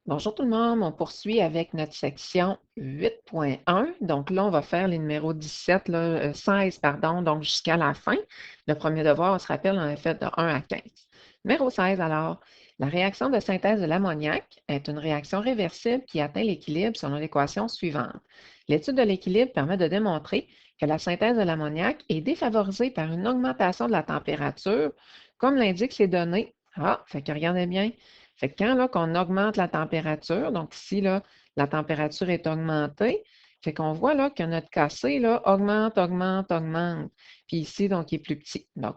Bonjour tout le monde, on poursuit avec notre section 8.1. Donc là, on va faire les numéros 17, 16, pardon, donc jusqu'à la fin. Le premier devoir, on se rappelle, on a fait de 1 à 15. Numéro 16, alors, la réaction de synthèse de l'ammoniac est une réaction réversible qui atteint l'équilibre selon l'équation suivante. L'étude de l'équilibre permet de démontrer que la synthèse de l'ammoniac est défavorisée par une augmentation de la température, comme l'indiquent les données. Ah, fait que regardez bien. Fait que quand là, qu'on augmente la température, donc ici, là, la température est augmentée, fait qu'on voit là que notre KC là, augmente, augmente, augmente. Puis ici, donc, il est plus petit. Donc.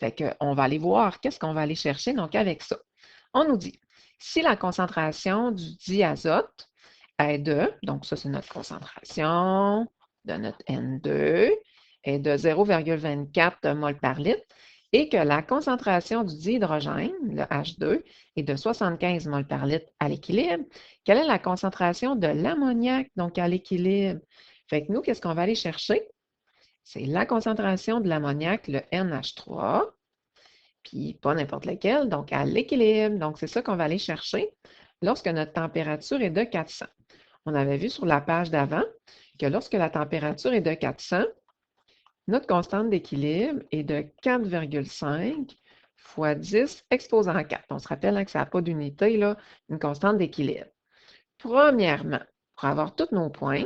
Fait qu'on va aller voir qu'est-ce qu'on va aller chercher donc avec ça. On nous dit, si la concentration du diazote est de, donc ça c'est notre concentration de notre N2, est de 0,24 mol par litre, et que la concentration du dihydrogène, le H2, est de 75 mol par litre à l'équilibre, quelle est la concentration de l'ammoniac, donc à l'équilibre? Fait que nous, qu'est-ce qu'on va aller chercher? C'est la concentration de l'ammoniac, le NH3, puis pas n'importe lequel, donc à l'équilibre. Donc, c'est ça qu'on va aller chercher lorsque notre température est de 400. On avait vu sur la page d'avant que lorsque la température est de 400, notre constante d'équilibre est de 4,5 fois 10 exposant 4. On se rappelle que ça n'a pas d'unité, là, une constante d'équilibre. Premièrement, pour avoir tous nos points,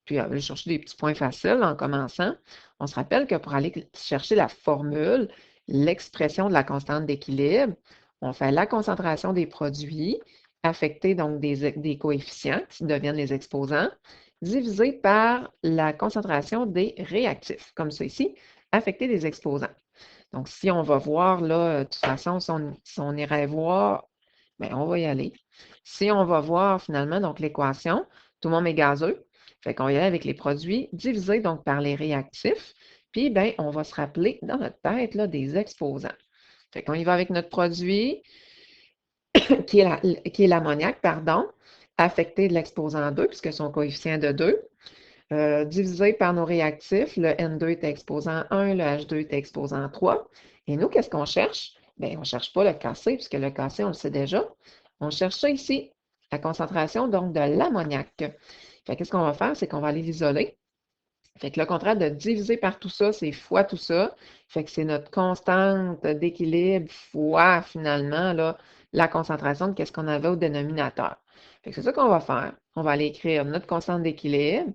puis aller chercher des petits points faciles en commençant, on se rappelle que pour aller chercher la formule, l'expression de la constante d'équilibre, on fait la concentration des produits affectés donc des coefficients qui deviennent les exposants, divisé par la concentration des réactifs, comme ça ici, affectés des exposants. Donc, si on va voir, là, de toute façon, si on irait voir, bien, on va y aller. Si on va voir finalement, donc l'équation, tout le monde est gazeux, fait qu'on va y aller avec les produits divisés donc par les réactifs, puis bien, on va se rappeler dans notre tête là, des exposants. Fait qu'on y va avec notre produit, qui est l'ammoniac, pardon, affecté de l'exposant 2, puisque son coefficient est de 2. Divisé par nos réactifs, le N2 est exposant 1, le H2 est exposant 3. Et nous, qu'est-ce qu'on cherche? Bien, on ne cherche pas le KC, puisque le KC, on le sait déjà. On cherche ça ici, la concentration donc de l'ammoniac. Fait qu'est-ce qu'on va faire? C'est qu'on va aller l'isoler. Fait que le contraire de diviser par tout ça, c'est fois tout ça. Fait que c'est notre constante d'équilibre fois finalement là, la concentration de qu'est-ce qu'on avait au dénominateur. Fait que c'est ça qu'on va faire. On va aller écrire notre constante d'équilibre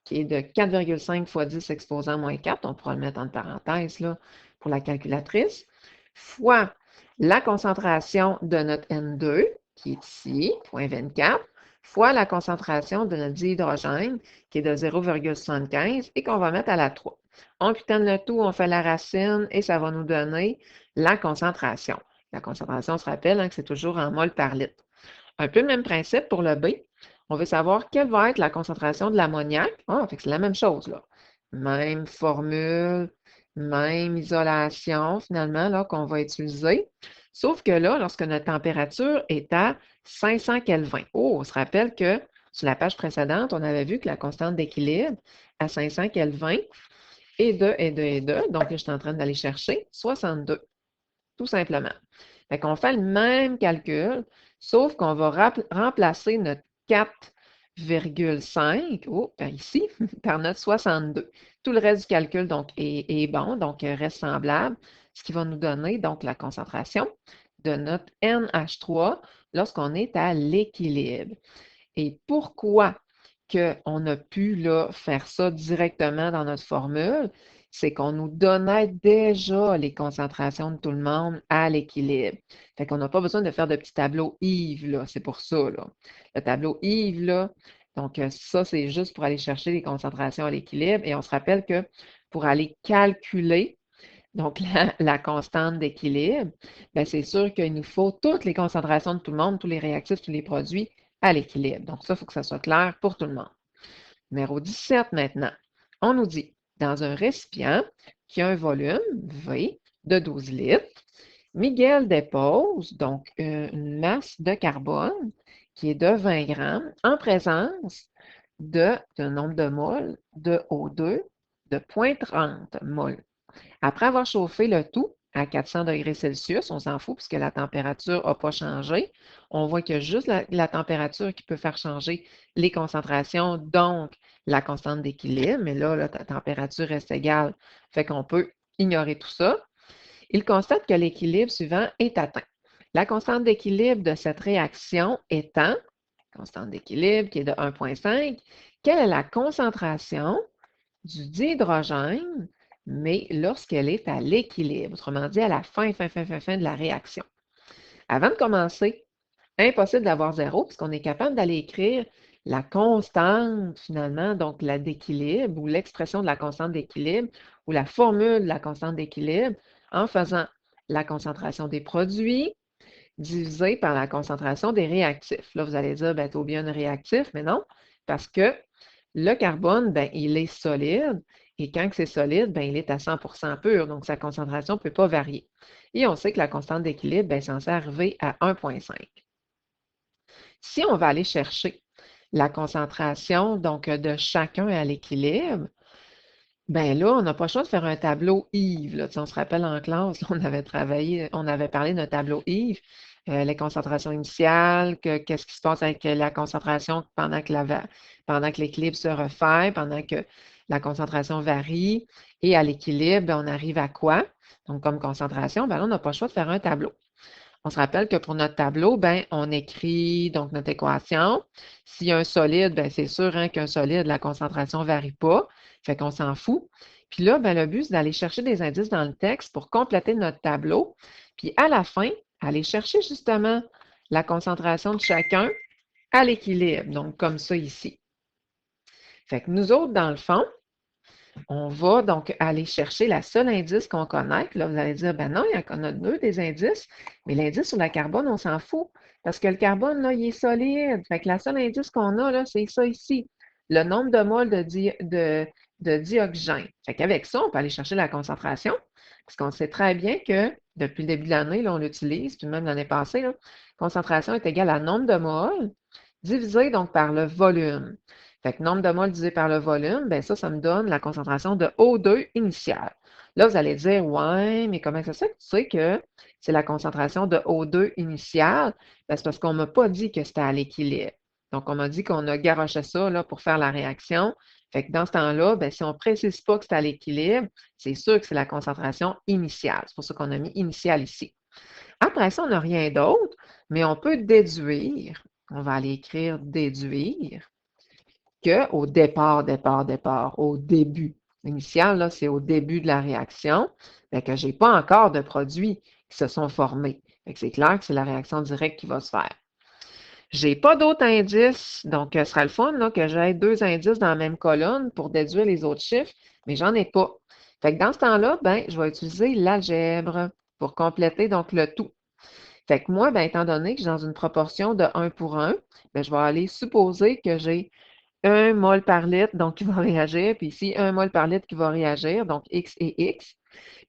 qui est de 4,5 fois 10 exposant moins 4, on pourra le mettre entre parenthèses là, pour la calculatrice, fois la concentration de notre N2, qui est ici, 0,24, fois la concentration de notre dihydrogène, qui est de 0,75, et qu'on va mettre à la 3. On pitonne le tout, on fait la racine, et ça va nous donner la concentration. La concentration, on se rappelle que c'est toujours en mol par litre. Un peu le même principe pour le B. On veut savoir quelle va être la concentration de l'ammoniac. Ah, fait que c'est la même chose, là. Même formule, même isolation, finalement, là, qu'on va utiliser. Sauf que là, lorsque notre température est à 500 Kelvin. Oh, on se rappelle que sur la page précédente, on avait vu que la constante d'équilibre à 500 Kelvin est de. Donc là, je suis en train d'aller chercher 62, tout simplement. Fait qu'on fait le même calcul, sauf qu'on va remplacer notre 4,5 par ici, par notre 62. Tout le reste du calcul donc, est bon, donc reste semblable, ce qui va nous donner donc la concentration de notre NH3 lorsqu'on est à l'équilibre. Et pourquoi qu'on a pu là, faire ça directement dans notre formule? C'est qu'on nous donnait déjà les concentrations de tout le monde à l'équilibre. Fait qu'on n'a pas besoin de faire de petits tableaux Yves, là. C'est pour ça, là. Le tableau Yves, là, donc ça, c'est juste pour aller chercher les concentrations à l'équilibre. Et on se rappelle que pour aller calculer donc la constante d'équilibre, bien, c'est sûr qu'il nous faut toutes les concentrations de tout le monde, tous les réactifs, tous les produits à l'équilibre. Donc ça, il faut que ça soit clair pour tout le monde. Numéro 17 maintenant. On nous dit, dans un récipient qui a un volume, V, de 12 litres, Miguel dépose donc une masse de carbone qui est de 20 grammes en présence d'un nombre de moles de O2 de 0,30 mol. Après avoir chauffé le tout à 400 degrés Celsius. On s'en fout puisque la température n'a pas changé. On voit qu'il y a juste la température qui peut faire changer les concentrations, donc la constante d'équilibre. Mais là, la température reste égale, fait qu'on peut ignorer tout ça. Il constate que l'équilibre suivant est atteint. La constante d'équilibre de cette réaction étant, constante d'équilibre qui est de 1,5, quelle est la concentration du dihydrogène, mais lorsqu'elle est à l'équilibre, autrement dit à la fin de la réaction. Avant de commencer, impossible d'avoir zéro, puisqu'on est capable d'aller écrire la constante, finalement, donc la d'équilibre, ou l'expression de la constante d'équilibre, ou la formule de la constante d'équilibre, en faisant la concentration des produits divisée par la concentration des réactifs. Là, vous allez dire, ben, tu as bien un réactif, mais non, parce que le carbone, ben, il est solide, et quand c'est solide, ben, il est à 100% pur, donc sa concentration ne peut pas varier. Et on sait que la constante d'équilibre ben, est censée arriver à 1,5. Si on va aller chercher la concentration donc, de chacun à l'équilibre, bien là, on n'a pas le choix de faire un tableau Yves. Là. On se rappelle en classe, là, on avait parlé d'un tableau Yves, les concentrations initiales, qu'est-ce qui se passe avec la concentration pendant que l'équilibre se refait, pendant que la concentration varie, et à l'équilibre, ben, on arrive à quoi? Donc, comme concentration, ben là, on n'a pas le choix de faire un tableau. On se rappelle que pour notre tableau, ben, on écrit donc notre équation. S'il y a un solide, ben, c'est sûr hein, qu'un solide, la concentration ne varie pas. Fait qu'on s'en fout. Puis là, ben, le but, c'est d'aller chercher des indices dans le texte pour compléter notre tableau. Puis à la fin, aller chercher justement la concentration de chacun à l'équilibre. Donc, comme ça ici. Fait que nous autres, dans le fond, on va donc aller chercher la seule indice qu'on connaît. Là, vous allez dire, ben non, il y en a deux des indices, mais l'indice sur le carbone, on s'en fout. Parce que le carbone, là, il est solide. Fait que la seule indice qu'on a, là, c'est ça ici. Le nombre de moles de dioxygène. Fait qu'avec ça, on peut aller chercher la concentration. Parce qu'on sait très bien que depuis le début de l'année, là, on l'utilise, puis même l'année passée, là, concentration est égale à nombre de moles divisé donc par le volume. Fait que nombre de moles divisé par le volume, bien ça me donne la concentration de O2 initiale. Là, vous allez dire, ouais, mais comment ça se fait que tu sais que c'est la concentration de O2 initiale? Ben, c'est parce qu'on ne m'a pas dit que c'était à l'équilibre. Donc, on m'a dit qu'on a garoché ça là, pour faire la réaction. Fait que dans ce temps-là, ben, si on ne précise pas que c'est à l'équilibre, c'est sûr que c'est la concentration initiale. C'est pour ça qu'on a mis initiale ici. Après ça, on n'a rien d'autre, mais on peut déduire. On va aller écrire déduire qu'au départ, au début. L'initial, là, c'est au début de la réaction, mais que je n'ai pas encore de produits qui se sont formés. C'est clair que c'est la réaction directe qui va se faire. Je n'ai pas d'autres indices, donc ce sera le fun là, que j'aie deux indices dans la même colonne pour déduire les autres chiffres, mais j'en ai pas. Fait que dans ce temps-là, ben, je vais utiliser l'algèbre pour compléter donc le tout. Fait que moi, ben, étant donné que je suis dans une proportion de 1 pour 1, ben, je vais aller supposer que j'ai 1 mol par litre, donc qui va réagir, puis ici, 1 mol par litre qui va réagir, donc X et X.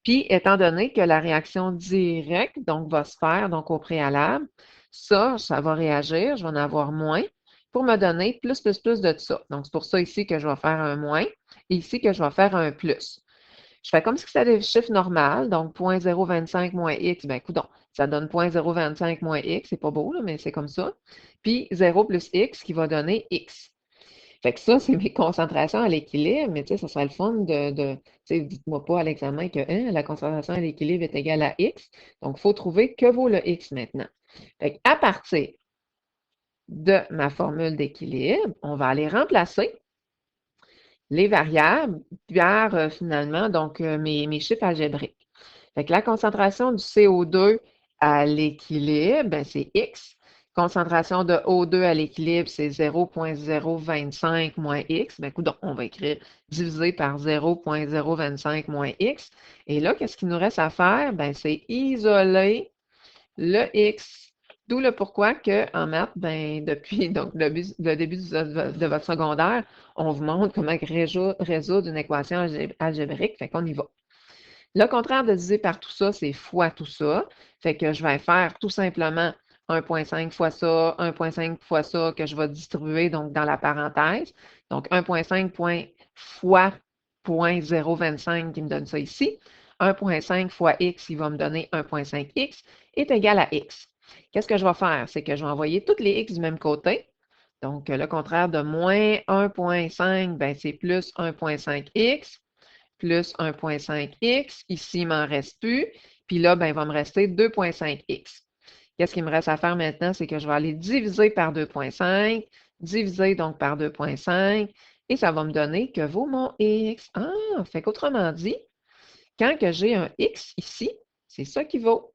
Puis, étant donné que la réaction directe, donc, va se faire, donc, au préalable, ça va réagir, je vais en avoir moins, pour me donner plus de ça. Donc, c'est pour ça ici que je vais faire un moins, et ici que je vais faire un plus. Je fais comme si c'était des chiffres normaux, donc 0,025 moins X, bien, coudonc, ça donne 0,025 moins X, c'est pas beau, là, mais c'est comme ça. Puis 0 plus X qui va donner X. Fait que ça, c'est mes concentrations à l'équilibre, mais tu sais, ça serait le fun tu sais, dites-moi pas à l'examen que hein, la concentration à l'équilibre est égale à X. Donc, il faut trouver que vaut le X maintenant. Fait à partir de ma formule d'équilibre, on va aller remplacer les variables par finalement donc mes chiffres algébriques. Fait que la concentration du CO2 à l'équilibre, ben, c'est X. Concentration de O2 à l'équilibre, c'est 0,025 moins X. Ben, écoute, on va écrire divisé par 0,025 moins X. Et là, qu'est-ce qu'il nous reste à faire? Ben, c'est isoler le X. D'où le pourquoi qu'en maths, ben, depuis donc, le début de votre secondaire, on vous montre comment résoudre une équation algébrique. Fait qu'on y va. Le contraire de diviser par tout ça, c'est fois tout ça. Fait que je vais faire tout simplement 1,5 fois ça, 1,5 fois ça que je vais distribuer donc dans la parenthèse. Donc 1,5 fois 0,025 qui me donne ça ici. 1,5 fois x, il va me donner 1,5x, est égal à x. Qu'est-ce que je vais faire? C'est que je vais envoyer toutes les x du même côté. Donc, le contraire de moins 1,5, ben, c'est plus 1,5x, plus 1,5x. Ici, il ne m'en reste plus. Puis là, ben, il va me rester 2,5x. Qu'est-ce qu'il me reste à faire maintenant? C'est que je vais aller diviser par 2,5, diviser donc par 2,5, et ça va me donner que vaut mon x. Ah, fait qu'autrement dit, quand que j'ai un x ici, c'est ça qui vaut.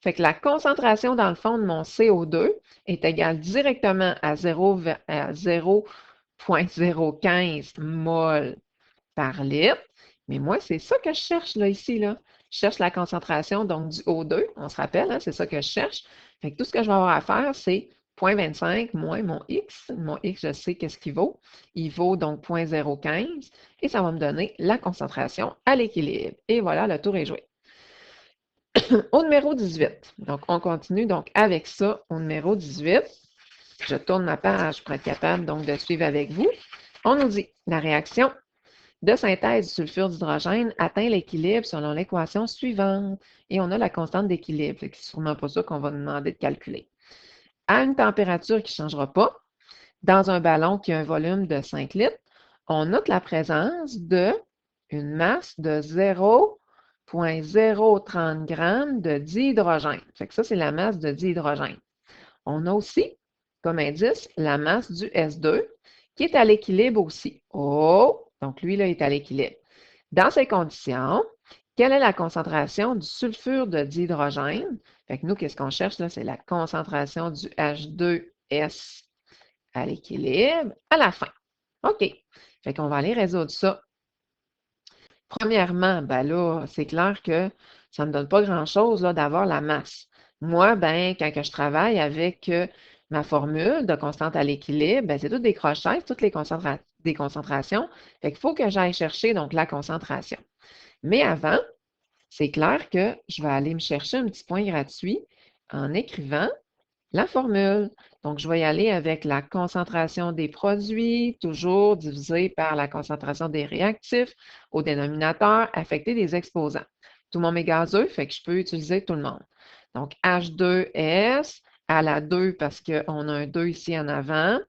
Fait que la concentration dans le fond de mon CO2 est égale directement à 0,015 mol par litre. Mais moi, c'est ça que je cherche là, ici. Là. Je cherche la concentration donc du O2, on se rappelle, hein, c'est ça que je cherche. Fait que tout ce que je vais avoir à faire, c'est 0,25 moins mon X. Mon X, je sais qu'est-ce qu'il vaut. Il vaut donc 0,015 et ça va me donner la concentration à l'équilibre. Et voilà, le tour est joué. Au numéro 18. Donc, on continue donc avec ça au numéro 18. Je tourne ma page pour être capable donc de suivre avec vous. On nous dit la réaction de synthèse du sulfure d'hydrogène atteint l'équilibre selon l'équation suivante. Et on a la constante d'équilibre. C'est sûrement pas ça qu'on va nous demander de calculer. À une température qui ne changera pas, dans un ballon qui a un volume de 5 litres, on note la présence d'une masse de 0,030 g de dihydrogène. Fait que ça, c'est la masse de dihydrogène. On a aussi, comme indice, la masse du S2 qui est à l'équilibre aussi. Oh! Donc, lui, là, est à l'équilibre. Dans ces conditions, quelle est la concentration du sulfure de dihydrogène? Fait que nous, qu'est-ce qu'on cherche là? C'est la concentration du H2S à l'équilibre à la fin. OK. Fait qu'on va aller résoudre ça. Premièrement, ben là, c'est clair que ça ne me donne pas grand-chose d'avoir la masse. Moi, ben, quand que je travaille avec ma formule de constante à l'équilibre, ben, c'est toutes des crochets, toutes les des concentrations. Fait qu'il faut que j'aille chercher donc la concentration. Mais avant, c'est clair que je vais aller me chercher un petit point gratuit en écrivant la formule. Donc, je vais y aller avec la concentration des produits, toujours divisé par la concentration des réactifs au dénominateur affecté des exposants. Tout le monde est gazeux, fait que je peux utiliser tout le monde. Donc, H2S à la 2 parce qu'on a un 2 ici en avant.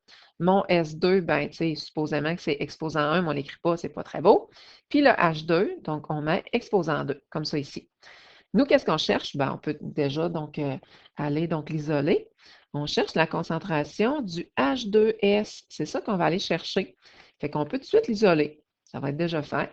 Mon S2, ben, tu sais, supposément que c'est exposant 1, mais on ne l'écrit pas, c'est pas très beau. Puis le H2, donc on met exposant 2, comme ça ici. Nous, qu'est-ce qu'on cherche? Ben, on peut déjà donc aller donc l'isoler. On cherche la concentration du H2S. C'est ça qu'on va aller chercher. Fait qu'on peut tout de suite l'isoler. Ça va être déjà fait.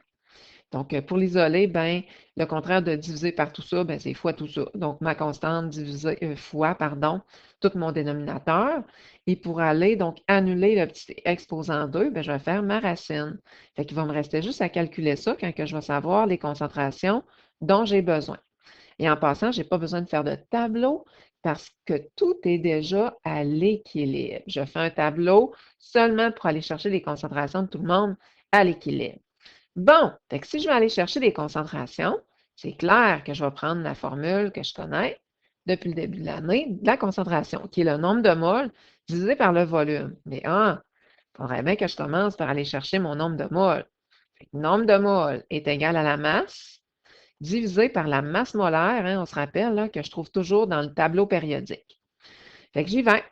Donc, pour l'isoler, ben, le contraire de diviser par tout ça, ben, c'est fois tout ça. Donc, ma constante divisée fois, pardon, tout mon dénominateur. Et pour aller donc annuler le petit exposant 2, ben, je vais faire ma racine. Fait qu'il va me rester juste à calculer ça quand que je vais savoir les concentrations dont j'ai besoin. Et en passant, je n'ai pas besoin de faire de tableau parce que tout est déjà à l'équilibre. Je fais un tableau seulement pour aller chercher les concentrations de tout le monde à l'équilibre. Bon, fait que si je vais aller chercher les concentrations, c'est clair que je vais prendre la formule que je connais depuis le début de l'année, de la concentration, qui est le nombre de moles divisé par le volume. Mais il faudrait bien que je commence par aller chercher mon nombre de moles. Le nombre de moles est égal à la masse divisé par la masse molaire, hein, on se rappelle là, que je trouve toujours dans le tableau périodique. Fait que j'y vais.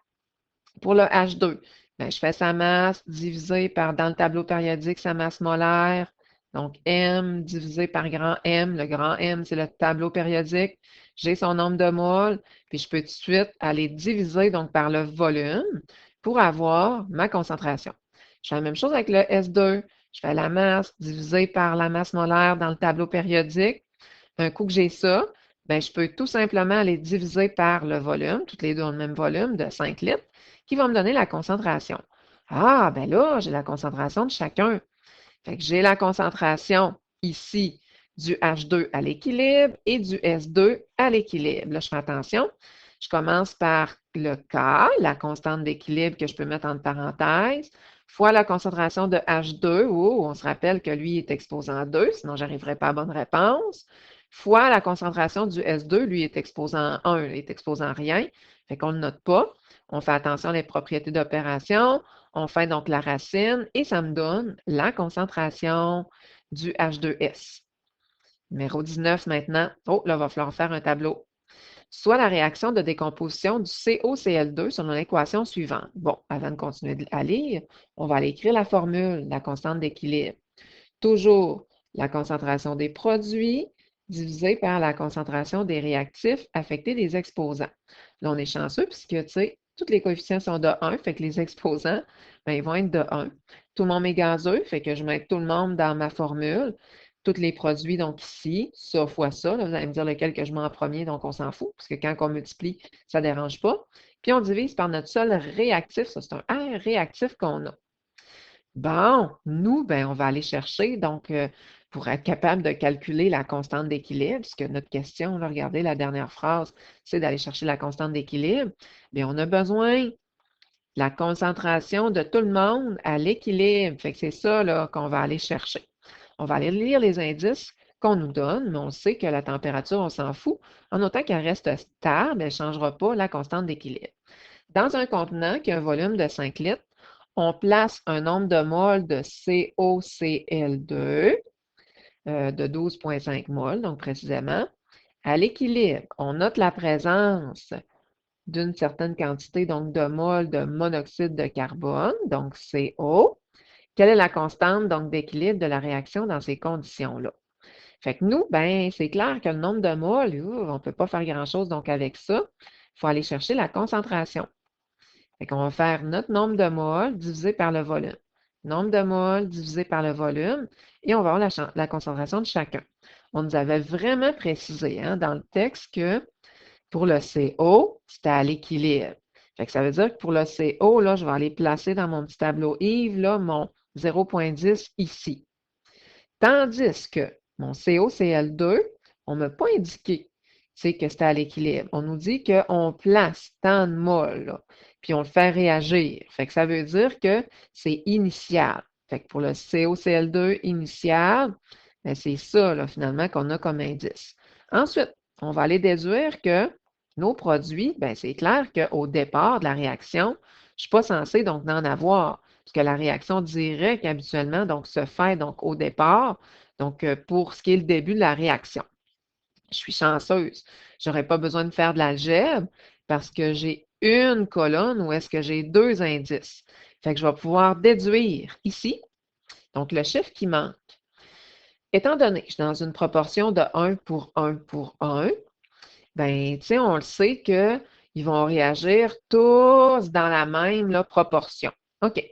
Pour le H2, ben, je fais sa masse divisé par, dans le tableau périodique, sa masse molaire. Donc, M divisé par grand M. Le grand M, c'est le tableau périodique. J'ai son nombre de moles, puis je peux tout de suite aller diviser donc, par le volume pour avoir ma concentration. Je fais la même chose avec le S2. Je fais la masse divisée par la masse molaire dans le tableau périodique. Un coup que j'ai ça, ben, je peux tout simplement aller diviser par le volume, toutes les deux ont le même volume de 5 litres, qui va me donner la concentration. Ah, ben là, j'ai la concentration de chacun. Fait que j'ai la concentration ici du H2 à l'équilibre et du S2 à l'équilibre. Là, je fais attention. Je commence par le K, la constante d'équilibre que je peux mettre entre parenthèses, fois la concentration de H2, où on se rappelle que lui est exposant 2, sinon je n'arriverai pas à bonne réponse, fois la concentration du S2, lui est exposant 1, il est exposant rien, fait qu'on ne le note pas. On fait attention à les propriétés d'opération, on fait donc la racine et ça me donne la concentration du H2S. Numéro 19 maintenant. Oh, là, il va falloir faire un tableau. Soit la réaction de décomposition du COCl2 selon l'équation suivante. Bon, avant de continuer à lire, on va aller écrire la formule, la constante d'équilibre. Toujours la concentration des produits divisée par la concentration des réactifs affectés des exposants. Là, on est chanceux puisque, tu sais, tous les coefficients sont de 1, fait que les exposants, ben, ils vont être de 1. Tout le monde est gazeux, fait que je mets tout le monde dans ma formule. Tous les produits, donc ici, ça fois ça. Là, vous allez me dire lequel que je mets en premier, donc on s'en fout, parce que quand on multiplie, ça ne dérange pas. Puis on divise par notre seul réactif, ça c'est un R réactif qu'on a. Bon, nous, ben, on va aller chercher, donc, pour être capable de calculer la constante d'équilibre, puisque notre question, là, regardez la dernière phrase, c'est d'aller chercher la constante d'équilibre, bien, on a besoin de la concentration de tout le monde à l'équilibre. Fait que c'est ça, là, qu'on va aller chercher. On va aller lire les indices qu'on nous donne, mais on sait que la température, on s'en fout. En autant qu'elle reste stable, elle ne changera pas la constante d'équilibre. Dans un contenant qui a un volume de 5 litres, on place un nombre de moles de COCl2 de 12,5 moles, donc précisément. À l'équilibre, on note la présence d'une certaine quantité donc de moles de monoxyde de carbone, donc CO. Quelle est la constante donc d'équilibre de la réaction dans ces conditions-là? Fait que nous, ben, c'est clair que le nombre de moles, on ne peut pas faire grand-chose donc avec ça. Il faut aller chercher la concentration. Fait qu'on va faire notre nombre de moles divisé par le volume. Nombre de moles divisé par le volume et on va avoir la concentration de chacun. On nous avait vraiment précisé hein, dans le texte que pour le CO, c'était à l'équilibre. Fait que ça veut dire que pour le CO, là, je vais aller placer dans mon petit tableau Yves là, mon 0,10 ici. Tandis que mon COCl2, on ne m'a pas indiqué que c'était à l'équilibre. On nous dit qu'on place tant de moles, là, puis on le fait réagir. Fait que ça veut dire que c'est initial. Fait que pour le COCl2 initial, ben c'est ça, là, finalement, qu'on a comme indice. Ensuite, on va aller déduire que nos produits, ben c'est clair qu'au départ de la réaction, je ne suis pas censée donc en avoir puisque la réaction directe habituellement donc, se fait donc, au départ, donc pour ce qui est le début de la réaction. Je suis chanceuse. Je n'aurais pas besoin de faire de l'algèbre parce que j'ai une colonne où est-ce que j'ai deux indices. Fait que je vais pouvoir déduire ici, donc le chiffre qui manque. Étant donné que je suis dans une proportion de 1 pour 1 pour 1, bien, tu sais, on le sait qu'ils vont réagir tous dans la même là, proportion. OK.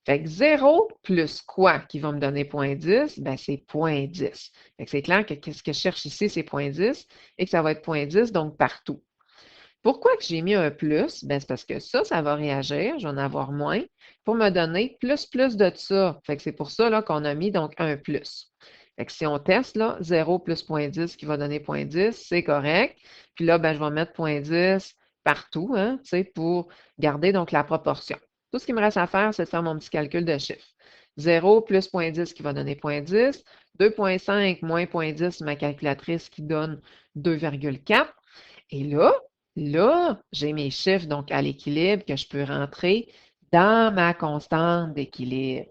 Fait que 0 plus quoi qui va me donner 0,10? Bien, c'est 0,10. Fait que c'est clair que ce que je cherche ici, c'est 0,10 et que ça va être 0,10 donc partout. Pourquoi que j'ai mis un plus? Bien, c'est parce que ça va réagir, je vais en avoir moins, pour me donner plus de ça. Fait que c'est pour ça là, qu'on a mis donc un plus. Fait que si on teste, là, 0 plus 0,10 qui va donner 0,10, c'est correct. Puis là, ben, je vais mettre 0,10 partout, hein, pour garder donc la proportion. Tout ce qu'il me reste à faire, c'est de faire mon petit calcul de chiffres. 0 plus 0,10 qui va donner 0,10, 2,5 moins 0,10, ma calculatrice qui donne 2,4. Et là, j'ai mes chiffres donc à l'équilibre que je peux rentrer dans ma constante d'équilibre.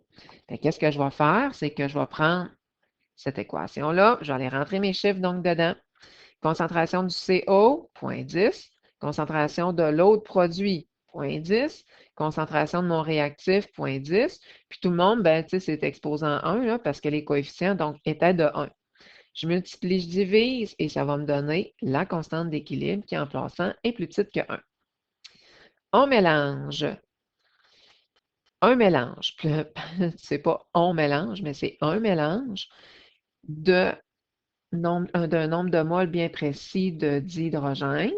Qu'est-ce que je vais faire? C'est que je vais prendre cette équation-là, je vais aller rentrer mes chiffres donc dedans. Concentration du CO, 0,10. Concentration de l'autre produit, 0,10. Concentration de mon réactif, 0,10. Puis tout le monde, ben, c'est exposant 1 là, parce que les coefficients donc, étaient de 1. Je multiplie, je divise et ça va me donner la constante d'équilibre qui, en plaçant, est plus petite que 1. On mélange. Un mélange. C'est pas on mélange, mais c'est un mélange d'un nombre de moles bien précis de dihydrogène.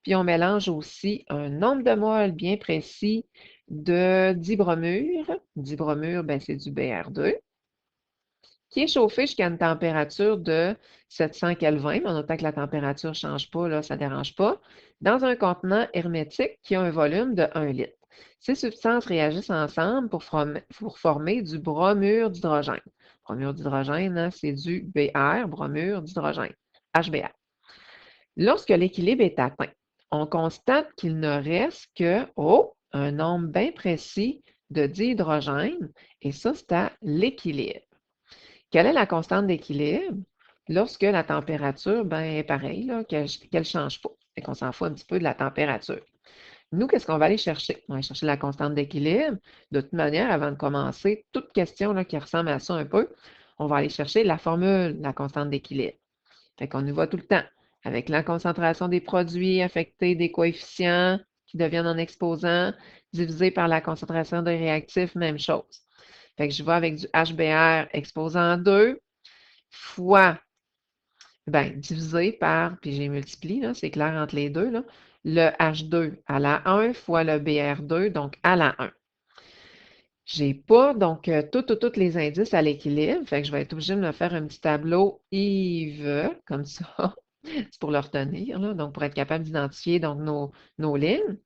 Puis on mélange aussi un nombre de moles bien précis de dibromure. Dibromure, ben, c'est du Br2. Qui est chauffé jusqu'à une température de 700 Kelvin, mais en autant que la température ne change pas, là, ça ne dérange pas, dans un contenant hermétique qui a un volume de 1 litre. Ces substances réagissent ensemble pour former du bromure d'hydrogène. Bromure d'hydrogène, hein, c'est du Br, bromure d'hydrogène, HBr. Lorsque l'équilibre est atteint, on constate qu'il ne reste que un nombre bien précis de dihydrogène, et ça, c'est à l'équilibre. Quelle est la constante d'équilibre? lorsque la température ben, est pareille, qu'elle ne change pas. Fait qu'on s'en fout un petit peu de la température. Nous, qu'est-ce qu'on va aller chercher? On va aller chercher la constante d'équilibre. De toute manière, avant de commencer, toute question là, qui ressemble à ça un peu, on va aller chercher la formule de la constante d'équilibre. Fait qu'on y va tout le temps. Avec la concentration des produits affectés des coefficients qui deviennent en exposants, divisé par la concentration des réactifs, même chose. Fait que je vais avec du HBr exposant 2 fois, ben, divisé par, puis j'ai multiplié, c'est clair entre les deux, là, le H2 à la 1 fois le Br2, donc à la 1. J'ai pas, donc, tous les indices à l'équilibre, fait que je vais être obligée de me faire un petit tableau Yves, comme ça. C'est pour le retenir, là, donc pour être capable d'identifier donc nos lignes.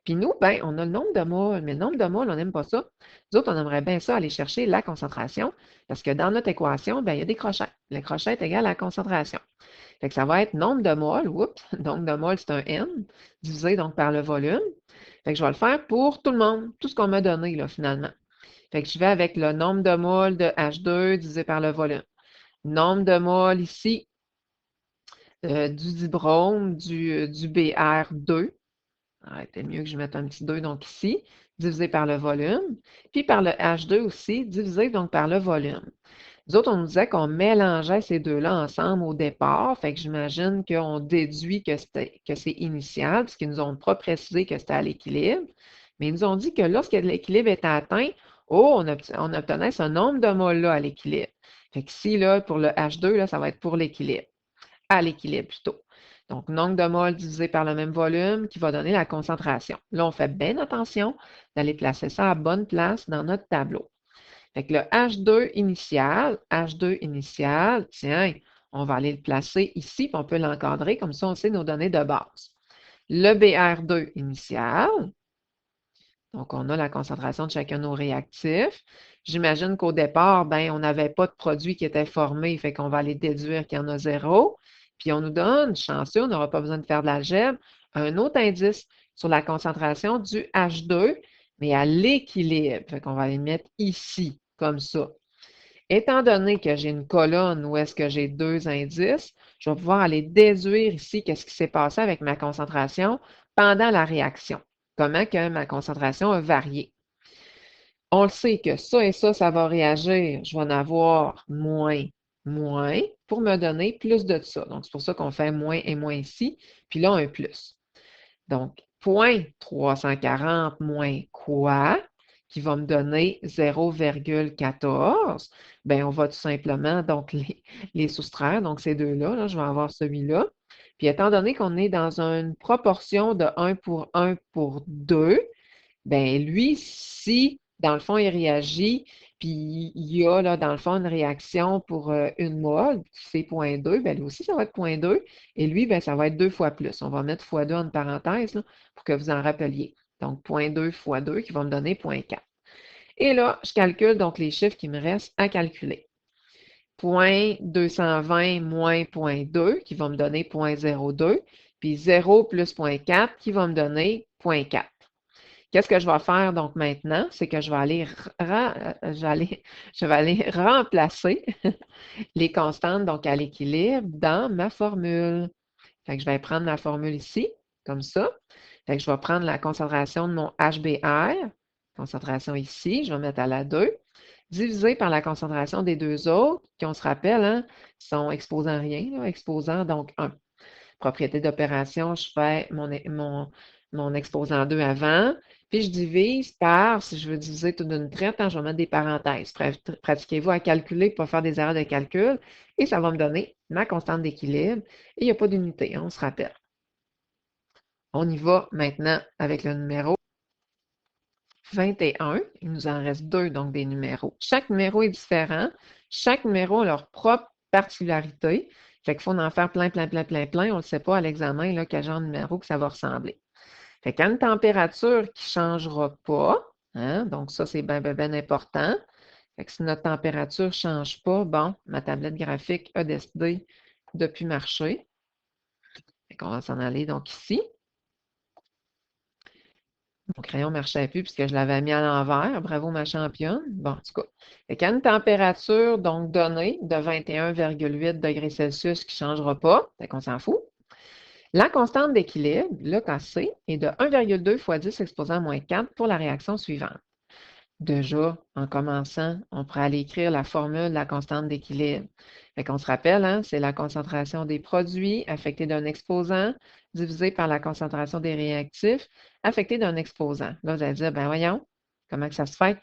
Puis nous, ben, on a le nombre de moles, mais le nombre de moles, on n'aime pas ça. Nous autres, on aimerait bien ça aller chercher la concentration, parce que dans notre équation, ben, il y a des crochets. Le crochet est égal à la concentration. Fait que ça va être nombre de moles, oups, nombre de moles, c'est un N, divisé donc par le volume. Fait que je vais le faire pour tout le monde, tout ce qu'on m'a donné, là, finalement. Fait que je vais avec le nombre de moles de H2 divisé par le volume. Nombre de moles ici du dibrome, du Br2. Peut-être mieux que je mette un petit 2 donc ici, divisé par le volume. Puis par le H2 aussi, divisé donc par le volume. Nous autres, on nous disait qu'on mélangeait ces deux-là ensemble au départ. Fait que j'imagine qu'on déduit que c'est initial, puisqu'ils nous ont pas précisé que c'était à l'équilibre. Mais ils nous ont dit que lorsque l'équilibre est atteint, oh, on obtenait ce nombre de moles-là à l'équilibre. Fait qu'ici, là, pour le H2, là, ça va être pour l'équilibre. À l'équilibre plutôt. Donc, nombre de moles divisé par le même volume qui va donner la concentration. Là, on fait bien attention d'aller placer ça à bonne place dans notre tableau. Fait que le H2 initial, tiens, on va aller le placer ici, puis on peut l'encadrer, comme ça on sait nos données de base. Le Br2 initial, donc on a la concentration de chacun de nos réactifs. J'imagine qu'au départ, ben, on n'avait pas de produit qui était formé, fait qu'on va aller déduire qu'il y en a 0. Puis on nous donne, chanceux, on n'aura pas besoin de faire de l'algèbre, un autre indice sur la concentration du H2, mais à l'équilibre. Fait qu'on va les mettre ici, comme ça. Étant donné que j'ai une colonne où est-ce que j'ai deux indices, je vais pouvoir aller déduire ici qu'est-ce qui s'est passé avec ma concentration pendant la réaction. Comment que ma concentration a varié. On le sait que ça et ça va réagir. Je vais en avoir moins, moins, pour me donner plus de ça. Donc, c'est pour ça qu'on fait moins et moins ici, puis là, un plus. Donc, 0,340 moins quoi, qui va me donner 0,14, bien, on va tout simplement donc les soustraire. Donc, ces deux-là, là, je vais avoir celui-là. Puis, étant donné qu'on est dans une proportion de 1 pour 2, bien, lui, si, dans le fond, il réagit, puis il y a, là, dans le fond, une réaction pour une mole, c'est 0,2, bien, lui aussi, ça va être 0,2, et lui, bien, ça va être 2 fois plus. On va mettre fois 2 en parenthèse, là, pour que vous en rappeliez. Donc, 0,2 fois 2 qui va me donner 0,4. Et là, je calcule donc les chiffres qui me restent à calculer. 0,220 moins 0,2 qui va me donner 0,02, puis 0 plus 0,4 qui va me donner 0,4. Qu'est-ce que je vais faire donc maintenant? C'est que je vais aller remplacer les constantes donc à l'équilibre dans ma formule. Fait que je vais prendre ma formule ici, comme ça. Fait que je vais prendre la concentration de mon HBr, concentration ici, je vais mettre à la 2, divisé par la concentration des deux autres, qui, on se rappelle, hein, sont exposants rien, là, exposants donc 1. Propriété d'opération, je fais mon exposant 2 avant, puis je divise par, si je veux diviser tout d'une traite, je vais mettre des parenthèses. Pratiquez-vous à calculer pour ne pas faire des erreurs de calcul, et ça va me donner ma constante d'équilibre, et il n'y a pas d'unité, on se rappelle. On y va maintenant avec le numéro 21. Il nous en reste deux, donc des numéros. Chaque numéro est différent. Chaque numéro a leur propre particularité. Fait qu'il faut en faire plein, plein, plein, plein, plein. On ne sait pas à l'examen là, quel genre de numéro que ça va ressembler. Fait qu'il y a une température qui ne changera pas. Hein? Donc, ça, c'est bien, bien, bien important. Fait que si notre température ne change pas, bon, ma tablette graphique a décidé de ne plus marcher. Fait qu'on va s'en aller donc ici. Mon crayon ne marchait plus puisque je l'avais mis à l'envers. Bravo, ma championne. Bon, en tout cas. Fait qu'à une température donc donnée de 21,8 degrés Celsius qui ne changera pas, fait qu'on s'en fout. La constante d'équilibre, le Kc, est de 1,2 fois 10 exposant à moins 4 pour la réaction suivante. Déjà, en commençant, on pourrait aller écrire la formule de la constante d'équilibre. Fait qu'on se rappelle, hein, c'est la concentration des produits affectés d'un exposant divisé par la concentration des réactifs affectés d'un exposant. Là, vous allez dire, ben voyons, comment que ça se fait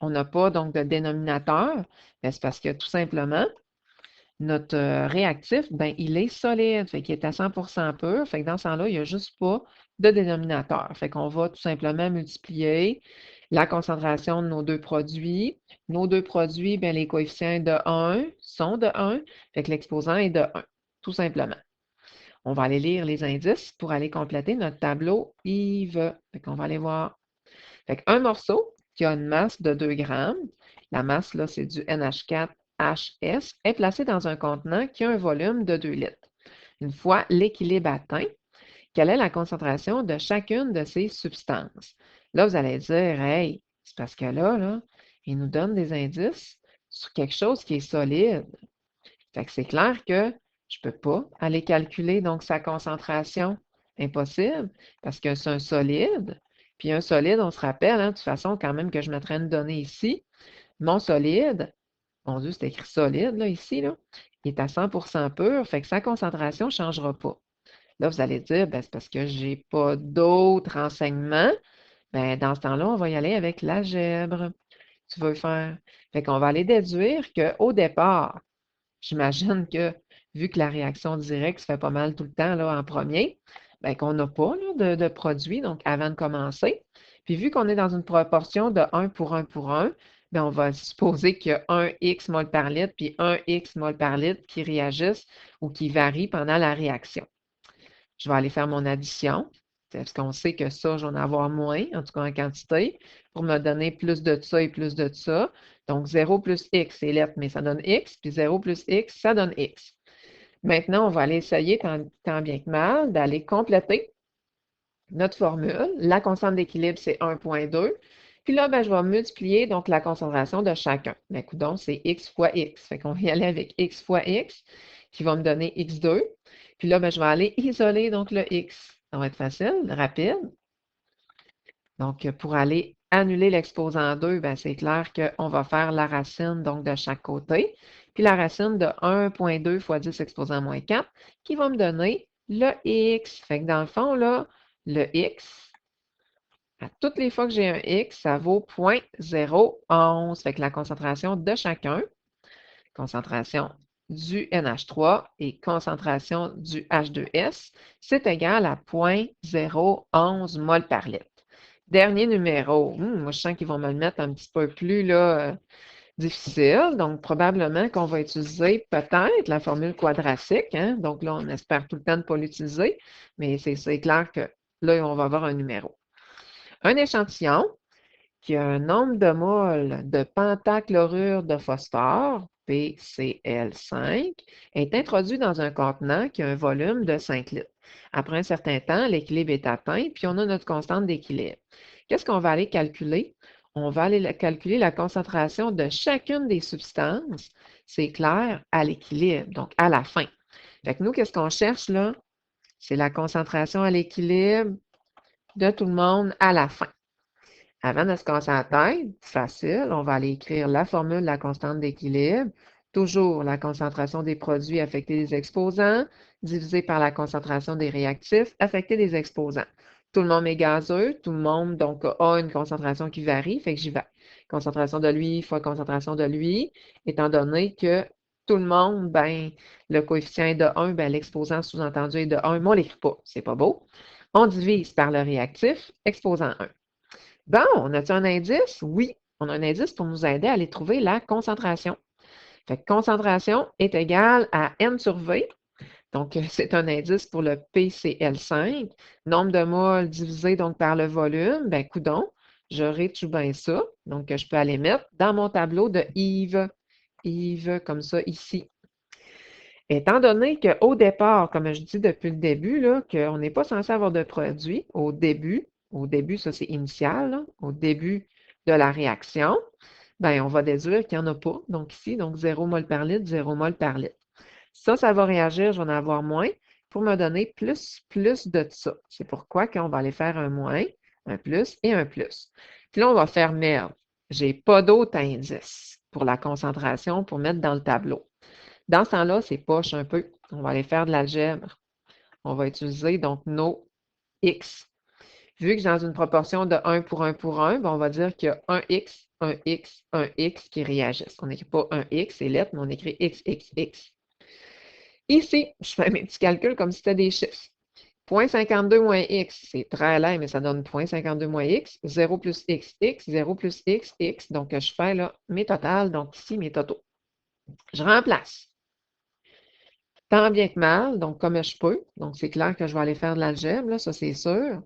qu'on n'a pas donc de dénominateur? Ben, c'est parce que tout simplement, notre réactif, ben, il est solide, fait qu'il est à 100% pur, fait que dans ce temps-là, il n'y a juste pas de dénominateur. Fait qu'on va tout simplement multiplier la concentration de nos deux produits. Nos deux produits, bien, les coefficients de 1 sont de 1, fait que l'exposant est de 1, tout simplement. On va aller lire les indices pour aller compléter notre tableau Yves. Fait qu'on va aller voir. Fait qu'un morceau qui a une masse de 2 grammes, la masse, là, c'est du NH4HS, est placé dans un contenant qui a un volume de 2 litres. Une fois l'équilibre atteint, quelle est la concentration de chacune de ces substances? Là, vous allez dire, hey, c'est parce que là, il nous donne des indices sur quelque chose qui est solide. Fait que c'est clair que je ne peux pas aller calculer donc sa concentration. Impossible, parce que c'est un solide. Puis un solide, on se rappelle, hein, de toute façon, quand même que je mettrais une donnée ici. Mon solide, mon Dieu, c'est écrit solide là, ici, là, il est à 100% pur, fait que sa concentration ne changera pas. Là, vous allez dire, ben, c'est parce que je n'ai pas d'autres renseignements. Ben, dans ce temps-là, on va y aller avec l'algèbre. Tu veux faire. Fait qu'on va aller déduire qu'au départ, j'imagine que vu que la réaction directe se fait pas mal tout le temps là, en premier, bien, qu'on n'a pas là, de produit, donc avant de commencer. Puis vu qu'on est dans une proportion de 1 pour 1 pour 1, bien, on va supposer qu'il y a 1 X mol par litre puis 1 X mol par litre qui réagissent ou qui varient pendant la réaction. Je vais aller faire mon addition, parce qu'on sait que ça, je vais en avoir moins, en tout cas en quantité, pour me donner plus de ça et plus de ça. Donc, 0 plus x, c'est lettre, mais ça donne x, puis 0 plus x, ça donne x. Maintenant, on va aller essayer, tant bien que mal, d'aller compléter notre formule. La constante d'équilibre, c'est 1,2. Puis là, ben, je vais multiplier donc la concentration de chacun. Ben, donc, c'est x fois x. Fait qu'on va y aller avec x fois x, qui va me donner x2. Puis là, ben, je vais aller isoler donc le x. Ça va être facile, rapide. Donc, pour aller annuler l'exposant 2, ben, c'est clair qu'on va faire la racine donc de chaque côté. Puis la racine de 1,2 fois 10 exposant moins 4, qui va me donner le x. Fait que dans le fond, là, le x, à toutes les fois que j'ai un x, ça vaut 0,011. Fait que la concentration de chacun, concentration du NH3 et concentration du H2S, c'est égal à 0,011 mol par litre. Dernier numéro. Moi, je sens qu'ils vont me le mettre un petit peu plus là, difficile. Donc, probablement qu'on va utiliser peut-être la formule quadratique. Hein? Donc là, on espère tout le temps de ne pas l'utiliser, mais c'est clair que là, on va avoir un numéro. Un échantillon qui a un nombre de moles de pentachlorure de phosphore, PCl5, est introduit dans un contenant qui a un volume de 5 litres. Après un certain temps, l'équilibre est atteint, puis on a notre constante d'équilibre. Qu'est-ce qu'on va aller calculer? On va aller calculer la concentration de chacune des substances, c'est clair, à l'équilibre, donc à la fin. Fait que nous, qu'est-ce qu'on cherche là? C'est la concentration à l'équilibre de tout le monde à la fin. Avant de se casser la tête, facile, on va aller écrire la formule de la constante d'équilibre. Toujours la concentration des produits affectés des exposants divisé par la concentration des réactifs affectés des exposants. Tout le monde est gazeux, tout le monde donc a une concentration qui varie, fait que j'y vais. Concentration de lui fois concentration de lui, étant donné que tout le monde, ben, le coefficient est de 1, ben, l'exposant sous-entendu est de 1, mais on ne l'écrit pas, c'est pas beau. On divise par le réactif, exposant 1. Bon, on a-tu un indice? Oui, on a un indice pour nous aider à aller trouver la concentration. Fait que concentration est égale à N sur V. Donc, c'est un indice pour le PCl5. Nombre de moles divisé donc par le volume. Ben, coudonc, j'aurai tout bien ça. Donc, je peux aller mettre dans mon tableau de Yves. Yves, comme ça, ici. Étant donné qu'au départ, comme je dis depuis le début, qu'on n'est pas censé avoir de produit au début, au début, ça c'est initial, là, au début de la réaction, ben, on va déduire qu'il n'y en a pas. Donc ici, donc 0 mol par litre, 0 mol par litre. Ça va réagir, je vais en avoir moins pour me donner plus de ça. C'est pourquoi qu'on va aller faire un moins, un plus et un plus. Puis là, on va faire merde. J'ai pas d'autre indice pour la concentration pour mettre dans le tableau. Dans ce temps-là, c'est poche un peu. On va aller faire de l'algèbre. On va utiliser donc nos X. Vu que j'ai dans une proportion de 1 pour 1 pour 1, ben on va dire qu'il y a un X, un X, un X qui réagissent. On n'écrit pas un X, c'est lettre, mais on écrit X, X, X. Ici, je fais mes petits calculs comme si c'était des chiffres. 0,52 moins X, c'est très laid, mais ça donne 0,52 moins X. 0 plus X, X, 0 plus X, X. Donc, je fais là mes totales, donc ici, mes totaux. Je remplace. Tant bien que mal, donc comme je peux. Donc, c'est clair que je vais aller faire de l'algèbre, là, ça c'est sûr.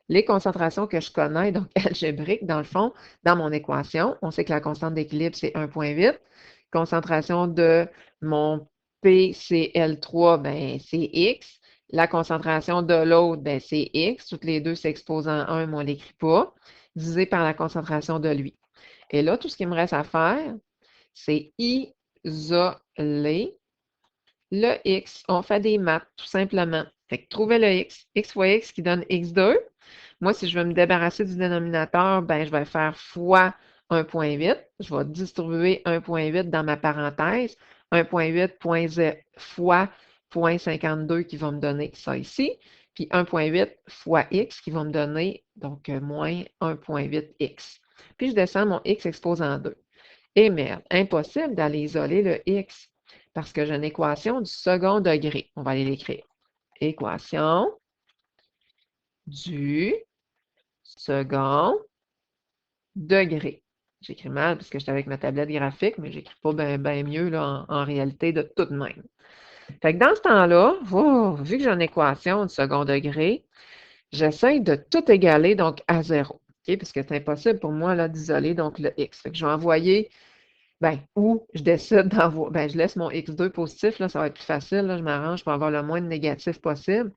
Les concentrations que je connais, donc algébriques, dans le fond, dans mon équation, on sait que la constante d'équilibre, c'est 1,8. Concentration de mon PCl3, ben, c'est X. La concentration de l'autre, ben, c'est X. Toutes les deux s'exposent en 1, mais on ne l'écrit pas, divisé par la concentration de lui. Et là, tout ce qu'il me reste à faire, c'est isoler le X. On fait des maths, tout simplement. Fait que trouver le X fois X qui donne X2. Moi, si je veux me débarrasser du dénominateur, ben, je vais faire fois 1,8. Je vais distribuer 1,8 dans ma parenthèse. 1,8 fois 0,52 qui va me donner ça ici. Puis 1,8 fois X qui va me donner donc moins 1,8X. Puis je descends mon X exposant 2. Et merde, impossible d'aller isoler le X parce que j'ai une équation du second degré. On va aller l'écrire. Équation du second degré. J'écris mal parce que j'étais avec ma tablette graphique, mais j'écris pas bien mieux là, en réalité de tout de même. Fait que dans ce temps-là, vu que j'ai une équation du second degré, j'essaie de tout égaler donc à 0. Okay? Parce que c'est impossible pour moi là, d'isoler donc le x. Fait que je vais envoyer, ou je décide d'envoyer, je laisse mon x2 positif, là, ça va être plus facile, là, je m'arrange pour avoir le moins de négatifs possible.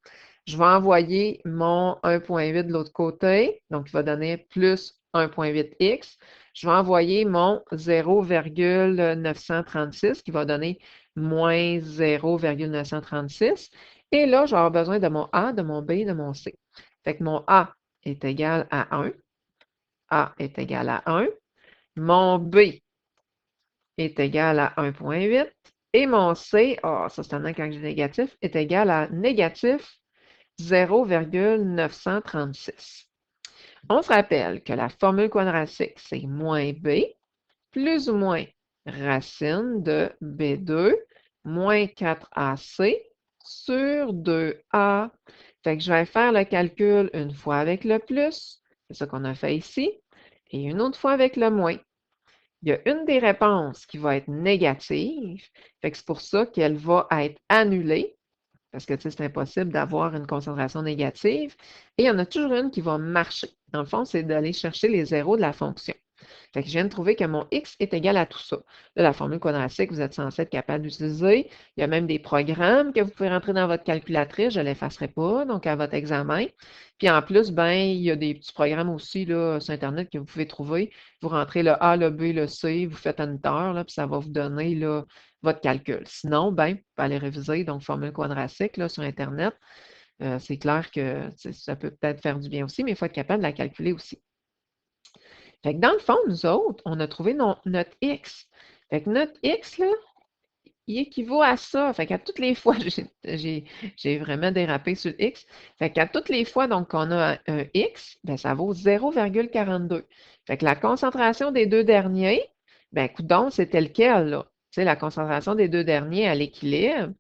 Je vais envoyer mon 1,8 de l'autre côté, donc il va donner plus 1,8x. Je vais envoyer mon 0,936 qui va donner moins 0,936. Et là, je vais avoir besoin de mon A, de mon B, de mon C. Fait que mon A est égal à 1. A est égal à 1. Mon B est égal à 1,8. Et mon C, ça c'est un quand j'ai négatif, est égal à négatif 0,936. On se rappelle que la formule quadratique, c'est moins b plus ou moins racine de b2 moins 4ac sur 2a. Fait que je vais faire le calcul une fois avec le plus, c'est ça qu'on a fait ici, et une autre fois avec le moins. Il y a une des réponses qui va être négative, fait que c'est pour ça qu'elle va être annulée. Parce que c'est impossible d'avoir une concentration négative. Et il y en a toujours une qui va marcher. Dans le fond, c'est d'aller chercher les zéros de la fonction. Fait que je viens de trouver que mon x est égal à tout ça. Là, la formule quadratique, vous êtes censé être capable d'utiliser. Il y a même des programmes que vous pouvez rentrer dans votre calculatrice. Je ne l'effacerai pas, donc à votre examen. Puis en plus, il y a des petits programmes aussi là, sur Internet que vous pouvez trouver. Vous rentrez le A, le B, le C, vous faites Enter, là, puis ça va vous donner là, votre calcul. Sinon, vous pouvez aller réviser, donc formule quadratique là, sur Internet. C'est clair que ça peut peut-être faire du bien aussi, mais il faut être capable de la calculer aussi. Fait que dans le fond, nous autres, on a trouvé notre X. Fait que notre X, là, il équivaut à ça. Fait qu'à toutes les fois, j'ai vraiment dérapé sur le X. Fait qu'à toutes les fois donc qu'on a un X, ça vaut 0,42. Fait que la concentration des deux derniers, coudonc, c'était lequel, là? Tu sais, la concentration des deux derniers à l'équilibre,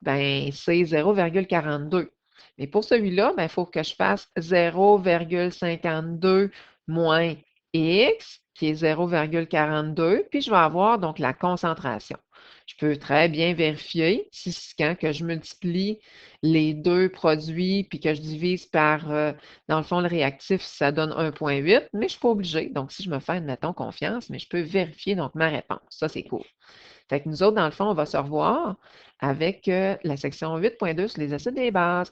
c'est 0,42. Mais pour celui-là, il faut que je fasse 0,52 moins X, qui est 0,42, puis je vais avoir donc la concentration. Je peux très bien vérifier si quand que je multiplie les deux produits puis que je divise par, dans le fond, le réactif, ça donne 1,8, mais je ne suis pas obligée. Donc, si je me fais, admettons, confiance, mais je peux vérifier donc ma réponse. Ça, c'est cool. Fait que nous autres, dans le fond, on va se revoir avec la section 8.2 sur les acides et les bases.